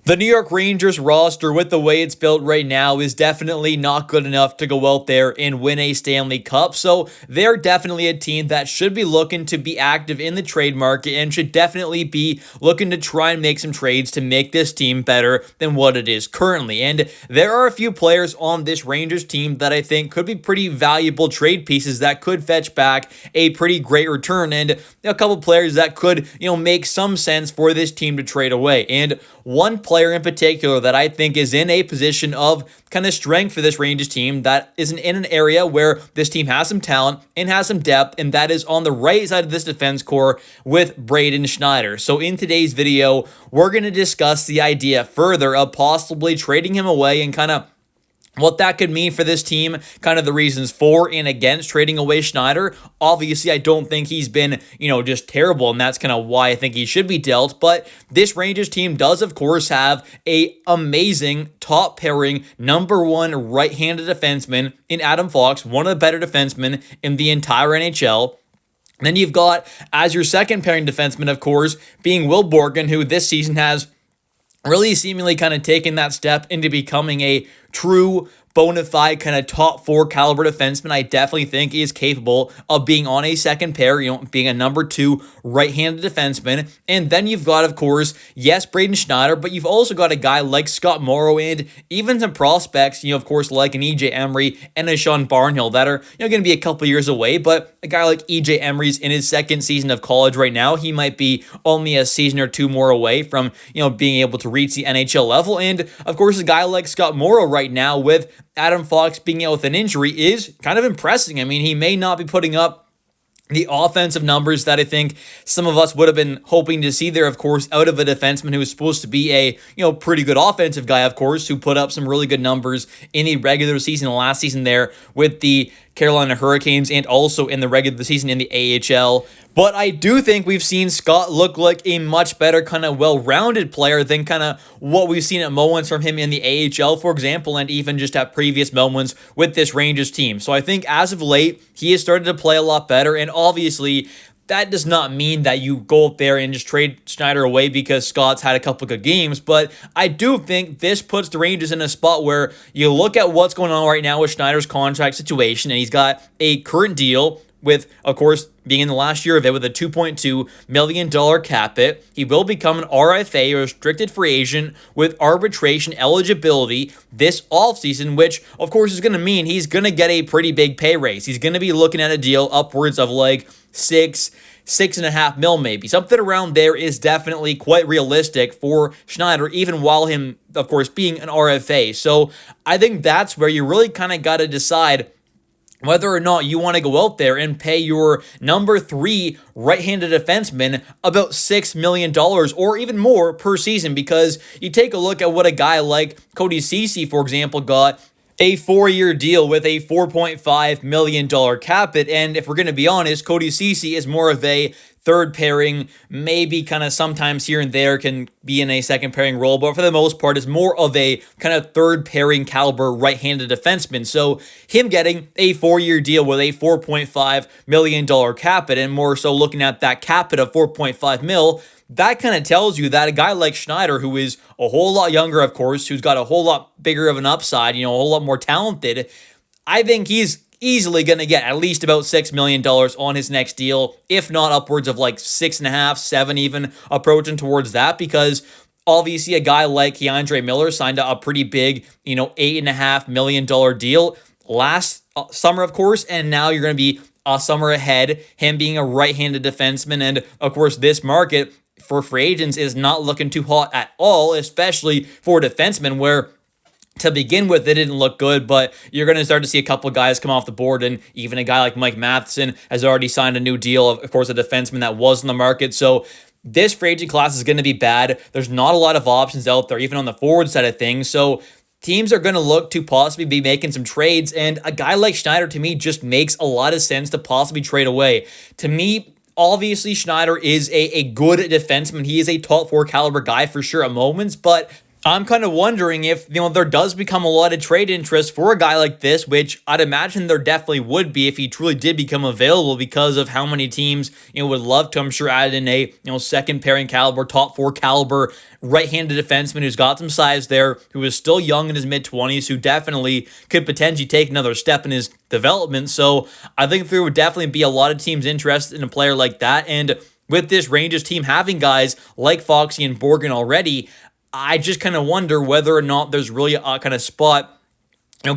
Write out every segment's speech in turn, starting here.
The New York Rangers roster, with the way it's built right now, is definitely not good enough to go out there and win a Stanley Cup. So they're definitely a team that should be looking to be active in the trade market and should definitely be looking to try and make some trades to make this team better than what it is currently. And there are a few players on this Rangers team that I think could be pretty valuable trade pieces that could fetch back a pretty great return, and a couple players that could, make some sense for this team to trade away. And one player in particular that I think is in a position of kind of strength for this Rangers team that is in an area where this team has some talent and has some depth, and that is on the right side of this defense core with Braden Schneider. So in today's video, we're going to discuss the idea further of possibly trading him away and kind of what that could mean for this team, kind of the reasons for and against trading away Schneider. Obviously, I don't think he's been, just terrible, and that's kind of why I think he should be dealt. But this Rangers team does, of course, have a amazing top pairing number one right-handed defenseman in Adam Fox, one of the better defensemen in the entire NHL. Then you've got, as your second pairing defenseman, of course, being Will Borgen, who this season has really seemingly kind of taken that step into becoming a true bona fide kind of top four caliber defenseman. I definitely think he is capable of being on a second pair, being a number two right-handed defenseman. And then you've got, of course, yes, Braden Schneider, but you've also got a guy like Scott Morrow and even some prospects, of course, like an EJ Emery and a Sean Barnhill that are, going to be a couple years away. But a guy like EJ Emery's in his second season of college right now. He might be only a season or two more away from, being able to reach the NHL level. And of course, a guy like Scott Morrow right now with Adam Fox being out with an injury is kind of impressing. I mean, he may not be putting up the offensive numbers that I think some of us would have been hoping to see there, of course, out of a defenseman who is supposed to be a, pretty good offensive guy, of course, who put up some really good numbers in the regular season last season there with the Carolina Hurricanes and also in the regular season in the AHL. But I do think we've seen Scott look like a much better kind of well-rounded player than kind of what we've seen at moments from him in the AHL, for example, and even just at previous moments with this Rangers team. So I think as of late, he has started to play a lot better, and obviously that does not mean that you go up there and just trade Schneider away because Scott's had a couple good games, but I do think this puts the Rangers in a spot where you look at what's going on right now with Schneider's contract situation, and he's got a current deal with, of course, being in the last year of it with a $2.2 million cap hit. He will become an RFA, or restricted free agent, with arbitration eligibility this offseason, which, of course, is going to mean he's going to get a pretty big pay raise. He's going to be looking at a deal upwards of like $6.5 million maybe. Something around there is definitely quite realistic for Schneider, even while him, of course, being an RFA. So I think that's where you really kind of got to decide whether or not you want to go out there and pay your number three right-handed defenseman about $6 million or even more per season, because you take a look at what a guy like Cody Ceci, for example, got a 4-year deal with a $4.5 million cap hit. And if we're going to be honest, Cody Ceci is more of a third pairing, maybe kind of sometimes here and there can be in a second pairing role, but for the most part is more of a kind of third pairing caliber right-handed defenseman. So him getting a 4-year deal with a $4.5 million cap hit, and more so looking at that cap hit of $4.5 million, that kind of tells you that a guy like Schneider, who is a whole lot younger, of course, who's got a whole lot bigger of an upside, a whole lot more talented, I think he's easily going to get at least about $6 million on his next deal, if not upwards of like 6.5, 7 even, approaching towards that, because obviously a guy like Keandre Miller signed a pretty big, $8.5 million deal last summer, of course, and now you're going to be a summer ahead, him being a right-handed defenseman, and of course this market for free agents is not looking too hot at all, especially for defensemen, where to begin with, it didn't look good, but you're going to start to see a couple of guys come off the board, and even a guy like Mike Matheson has already signed a new deal, of course, a defenseman that was in the market. So this free agent class is going to be bad. There's not a lot of options out there, even on the forward side of things. So teams are going to look to possibly be making some trades, and a guy like Schneider, to me, just makes a lot of sense to possibly trade away. To me, obviously, Schneider is a good defenseman. He is a top four caliber guy for sure at moments, but I'm kind of wondering if, there does become a lot of trade interest for a guy like this, which I'd imagine there definitely would be if he truly did become available because of how many teams, would love to, I'm sure, add in a, second pairing caliber, top four caliber right-handed defenseman who's got some size there, who is still young in his mid-20s, who definitely could potentially take another step in his development. So I think there would definitely be a lot of teams interested in a player like that. And with this Rangers team having guys like Foxy and Borgen already, I just kind of wonder whether or not there's really a kind of spot,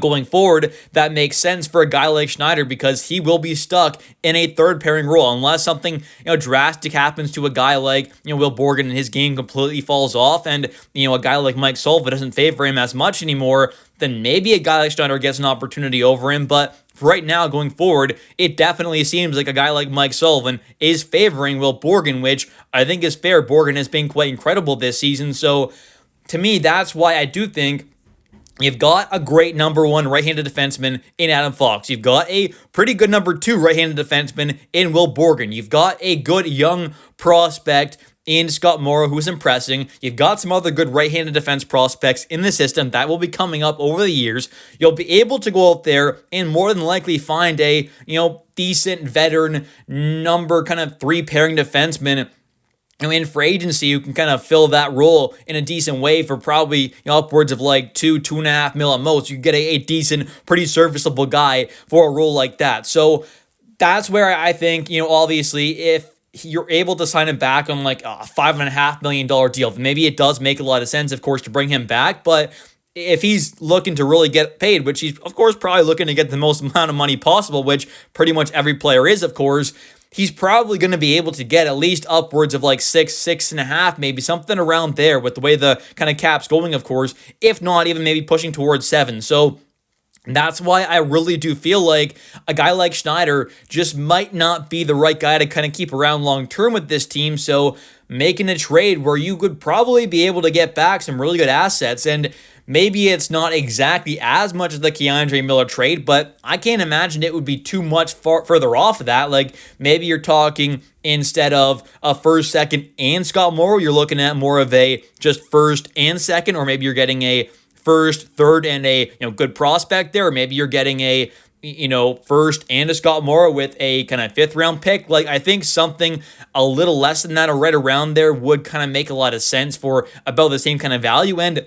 going forward that makes sense for a guy like Schneider, because he will be stuck in a third pairing role unless something, drastic happens to a guy like, Will Borgen and his game completely falls off, and, a guy like Mike Sullivan doesn't favor him as much anymore. Then maybe a guy like Schneider gets an opportunity over him. But right now, going forward, it definitely seems like a guy like Mike Sullivan is favoring Will Borgen, which I think is fair. Borgen has been quite incredible this season. So to me, that's why I do think you've got a great number one right-handed defenseman in Adam Fox. You've got a pretty good number two right-handed defenseman in Will Borgen. You've got a good young prospect in Scott Morrow, who's impressing. You've got some other good right-handed defense prospects in the system that will be coming up over the years. You'll be able to go out there and more than likely find a, decent veteran number kind of three pairing defenseman in free agency who can kind of fill that role in a decent way for probably upwards of like $2.5 million at most. You get a decent, pretty serviceable guy for a role like that. So that's where I think, obviously, if you're able to sign him back on like a $5.5 million deal, maybe it does make a lot of sense, of course, to bring him back. But if he's looking to really get paid, which he's, of course, probably looking to get the most amount of money possible, which pretty much every player is, of course, he's probably going to be able to get at least upwards of like 6.5, maybe something around there with the way the kind of cap's going, of course, if not even maybe pushing towards 7. So that's why I really do feel like a guy like Schneider just might not be the right guy to kind of keep around long term with this team. So making a trade where you could probably be able to get back some really good assets, and maybe it's not exactly as much as the Keandre Miller trade, but I can't imagine it would be too much further off of that. Like maybe you're talking, instead of a first, second, and Scott Morrow, you're looking at more of a just first and second, or maybe you're getting a first, third, and a good prospect there, or maybe you're getting a first and a Scott Morrow with a kind of 5th round pick. Like I think something a little less than that or right around there would kind of make a lot of sense for about the same kind of value. And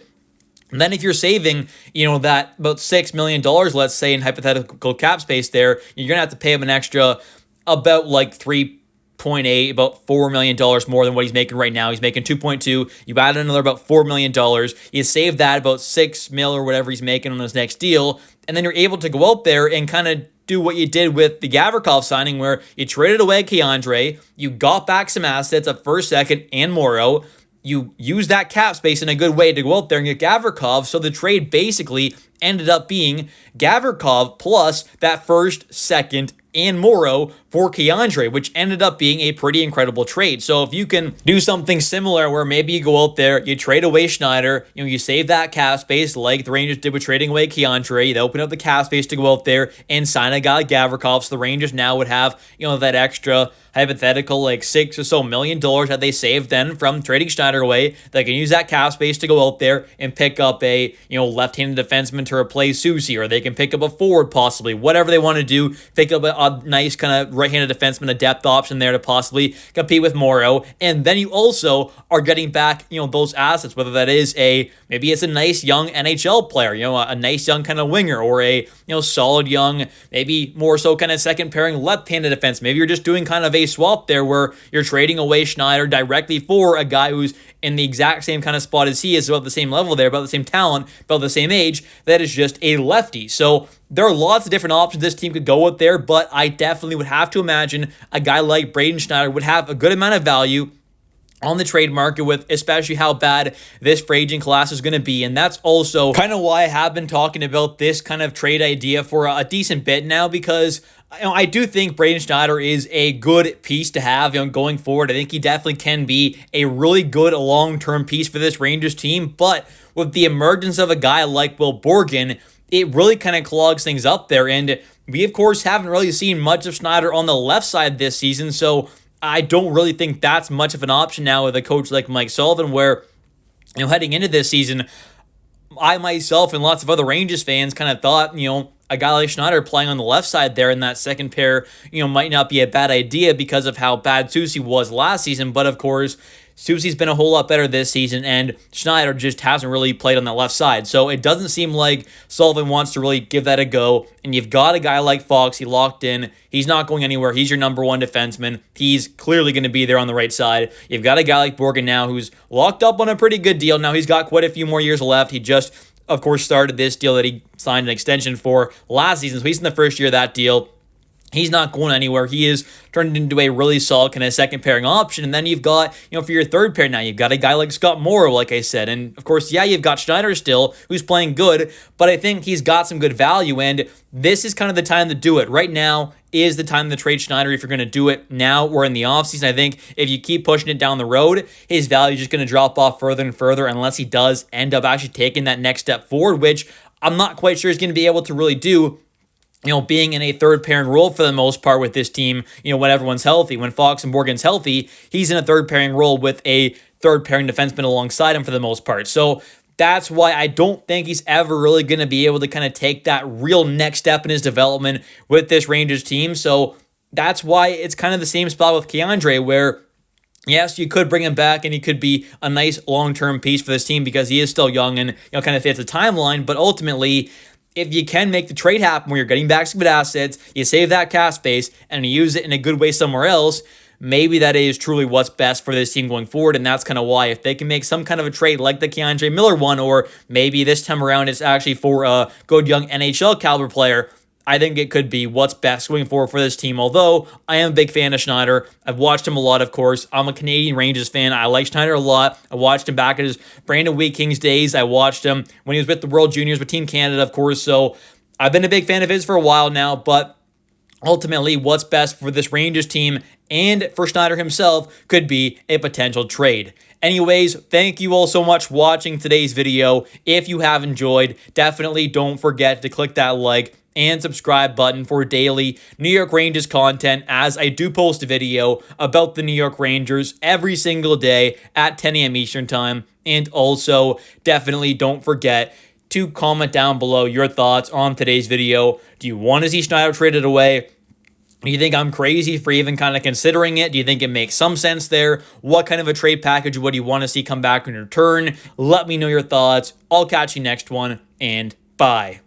then if you're saving, that about $6 million, let's say, in hypothetical cap space there, you're going to have to pay him an extra about like 3.8, about $4 million more than what he's making right now. He's making 2.2. You add another about $4 million. You save that about $6 million or whatever he's making on his next deal. And then you're able to go out there and kind of do what you did with the Gavrikov signing, where you traded away Keandre, you got back some assets of first, second, and Morrow. You use that cap space in a good way to go out there and get Gavrikov. So the trade basically ended up being Gavrikov plus that first, second, and Morrow for Keandre, which ended up being a pretty incredible trade. So if you can do something similar where maybe you go out there, you trade away Schneider, you save that cap space like the Rangers did with trading away Keandre, they open up the cap space to go out there and sign a guy like Gavrikov, so the Rangers now would have, that extra hypothetical like $6 million or so that they saved then from trading Schneider away. They can use that cap space to go out there and pick up a left-handed defenseman to replace Susie, or they can pick up a forward possibly, whatever they want to do. Pick up a nice kind of right-handed defenseman, a depth option there to possibly compete with Morrow, and then you also are getting back those assets, whether that is maybe it's a nice young NHL player, a nice young kind of winger, or a solid young, maybe more so kind of second pairing left-handed defense. Maybe you're just doing kind of a swap there where you're trading away Schneider directly for a guy who's in the exact same kind of spot as he is, about the same level there, about the same talent, about the same age, that is just a lefty. So there are lots of different options this team could go with there, but I definitely would have to imagine a guy like Braden Schneider would have a good amount of value on the trade market, with especially how bad this free agent class is going to be. And that's also kind of why I have been talking about this kind of trade idea for a decent bit now, because I do think Braden Schneider is a good piece to have going forward. I think he definitely can be a really good long-term piece for this Rangers team. But with the emergence of a guy like Will Borgen, it really kind of clogs things up there. And we, of course, haven't really seen much of Schneider on the left side this season. So I don't really think that's much of an option now with a coach like Mike Sullivan, where heading into this season, I myself and lots of other Rangers fans kind of thought, a guy like Schneider playing on the left side there in that second pair, might not be a bad idea because of how bad Soucy was last season. But of course, Soucy's been a whole lot better this season, and Schneider just hasn't really played on that left side. So it doesn't seem like Sullivan wants to really give that a go. And you've got a guy like Fox, he locked in. He's not going anywhere. He's your number one defenseman. He's clearly going to be there on the right side. You've got a guy like Borgen now who's locked up on a pretty good deal. Now he's got quite a few more years left. He just, of course, started this deal that he signed an extension for last season. So he's in the first year of that deal. He's not going anywhere. He is turned into a really solid kind of second pairing option. And then you've got, for your third pair now, you've got a guy like Scott Morrow, like I said. And of course, yeah, you've got Schneider still, who's playing good, but I think he's got some good value. And this is kind of the time to do it. Right now is the time to trade Schneider if you're going to do it now or in the offseason. I think if you keep pushing it down the road, his value is just going to drop off further and further unless he does end up actually taking that next step forward, which I'm not quite sure he's going to be able to really do, being in a third pairing role for the most part with this team, when everyone's healthy. When Fox and Borgen's healthy, he's in a third pairing role with a third pairing defenseman alongside him for the most part. So that's why I don't think he's ever really going to be able to kind of take that real next step in his development with this Rangers team. So that's why it's kind of the same spot with K'Andre, where yes, you could bring him back and he could be a nice long-term piece for this team because he is still young and kind of fits the timeline. But ultimately, if you can make the trade happen where you're getting back some good assets, you save that cap space, and you use it in a good way somewhere else, maybe that is truly what's best for this team going forward. And that's kind of why if they can make some kind of a trade like the K'Andre Miller one, or maybe this time around it's actually for a good young NHL caliber player, I think it could be what's best going forward for this team. Although I am a big fan of Schneider. I've watched him a lot, of course. I'm a Canadian Rangers fan. I like Schneider a lot. I watched him back at his Brandon Wheat Kings days. I watched him when he was with the World Juniors with Team Canada, of course. So I've been a big fan of his for a while now. But ultimately, what's best for this Rangers team and for Schneider himself could be a potential trade. Anyways, thank you all so much for watching today's video. If you have enjoyed, definitely don't forget to click that like and subscribe button for daily New York Rangers content, as I do post a video about the New York Rangers every single day at 10 a.m. Eastern Time. And also, definitely don't forget to comment down below your thoughts on today's video. Do you want to see Schneider traded away? Do you think I'm crazy for even kind of considering it? Do you think it makes some sense there? What kind of a trade package would you want to see come back in return? Let me know your thoughts. I'll catch you next one, and bye.